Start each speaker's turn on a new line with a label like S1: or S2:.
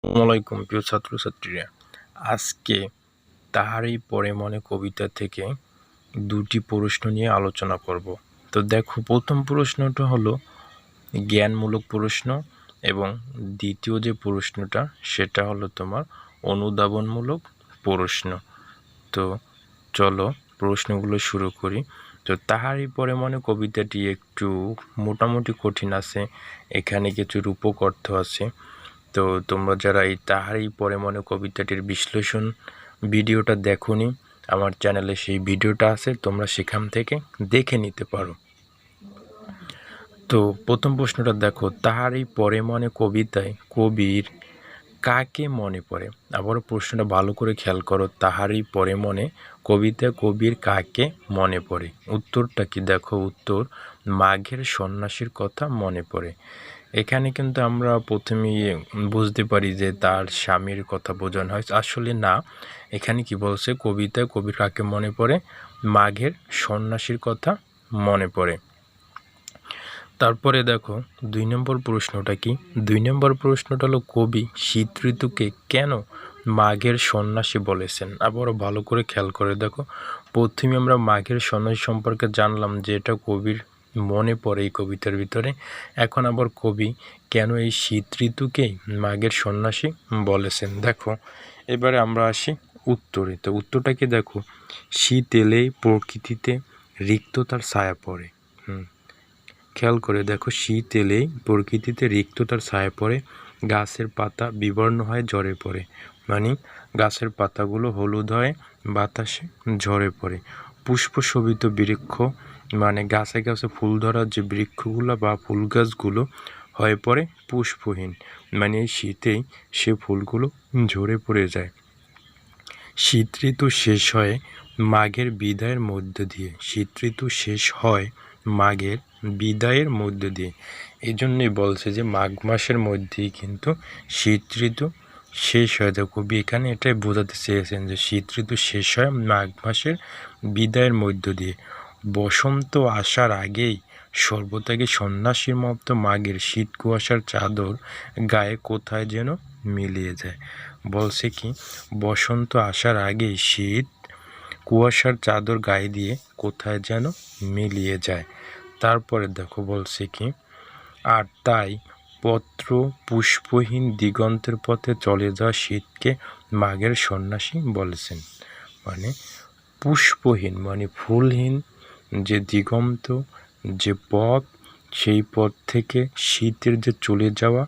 S1: আসসালামাইকুম প্রিয় ছাত্রছাত্রীরা, আজকে তাহারই পরে মনে কবিতা থেকে দুটি প্রশ্ন নিয়ে আলোচনা করব। তো দেখো, প্রথম প্রশ্নটা হলো জ্ঞানমূলক প্রশ্ন এবং দ্বিতীয় যে প্রশ্নটা সেটা হলো তোমার অনুধাবনমূলক প্রশ্ন। তো চলো প্রশ্নগুলো শুরু করি। তো তাহারই পরে মনে কবিতাটি একটু মোটামুটি কঠিন আছে, এখানে কিছু রূপক অর্থ আছে। তো তোমরা যারা এই তাহারই পরে মনে কবিতাটির বিশ্লেষণ ভিডিওটা দেখোনি, আমার চ্যানেলে সেই ভিডিওটা আছে, তোমরা সেখান থেকে দেখে নিতে পারো। তো প্রথম প্রশ্নটা দেখো, তাহারই পরে মনে কবিতায় কবির কাকে মনে পড়ে? আবারও প্রশ্নটা ভালো করে খেয়াল করো, তাহারই পরে মনে কবিতায় কবির কাকে মনে পড়ে? উত্তরটা কি? দেখো উত্তর, মাঘের সন্ন্যাসীর কথা মনে পড়ে। এখানে কিন্তু আমরা প্রথমেই বুঝতে পারি যে তার স্বামীর কথা বোঝানো হয়, আসলে না। এখানে কি বলছে, কবিতায় কবির কাকে মনে পড়ে? মাঘের সন্ন্যাসীর কথা মনে পড়ে। তারপরে দেখো 2 নম্বর প্রশ্নটা কি? 2 নম্বর প্রশ্নটা হলো, কবি শীত ঋতুকে কেন মাঘের সন্ন্যাসী বলেছেন? আবারও ভালো করে খেয়াল করে দেখো, প্রথমে আমরা মাঘের সন্ন্যাসী সম্পর্কে জানলাম যে এটা কবির মনে পড়ে এই কবিতার ভিতরে। এখন আবার কবি কেন এই শীত ঋতুকেই মাঘের সন্ন্যাসী বলেছেন? দেখো এবারে আমরা আসি উত্তরে। তো উত্তরটা কি? দেখো, শীত এলেই প্রকৃতিতে রিক্ততার ছায়া পড়ে। খেয়াল করে দেখো, শীত এলেই প্রকৃতিতে রিক্ততার ছায়া পড়ে, গাছের পাতা বিবর্ণ হয় ঝরে পড়ে। মানে গাছের পাতাগুলো হলুদ হয়, বাতাসে ঝরে পড়ে। পুষ্পশোভিত বৃক্ষ, মানে গাছে গাছে ফুল ধরা যে বৃক্ষগুলো বা ফুল গাছগুলো হয়ে পড়ে পুষ্পহীন, মানে এই শীতেই সে ফুলগুলো ঝরে পড়ে যায়। শীত ঋতু শেষ হয় মাঘের বিদায়ের মধ্য দিয়ে। শীত ঋতু শেষ হয় মাঘের বিদায়ের মধ্য দিয়ে। এই জন্যই বলছে যে মাঘ মাসের মধ্যেই কিন্তু শীত ঋতু শেষ হয়ে যায়। কবি এখানে এটাই বোঝাতে চেয়েছেন যে শীত ঋতু শেষ হয় মাঘ মাসের বিদায়ের মধ্য দিয়ে। বসন্ত আসার আগেই সর্বত্যাগী সন্ন্যাসীর মতো মাঘের শীত কুয়াশার চাদর গায়ে কোথায় যেন মিলিয়ে যায়। বলছে কি, বসন্ত আসার আগেই শীত কুয়াশার চাদর গায়ে দিয়ে কোথায় যেন মিলিয়ে যায়। তারপরে দেখো বলছে কি, আর তাই পত্র পুষ্পহীন দিগন্তের পথে চলে যাওয়া শীতকে মাঘের সন্ন্যাসী বলেছেন। মানে পুষ্পহীন মানে ফুলহীন যে দিগন্ত, যে পথ, সেই পথ থেকে শীতের যে চলে যাওয়া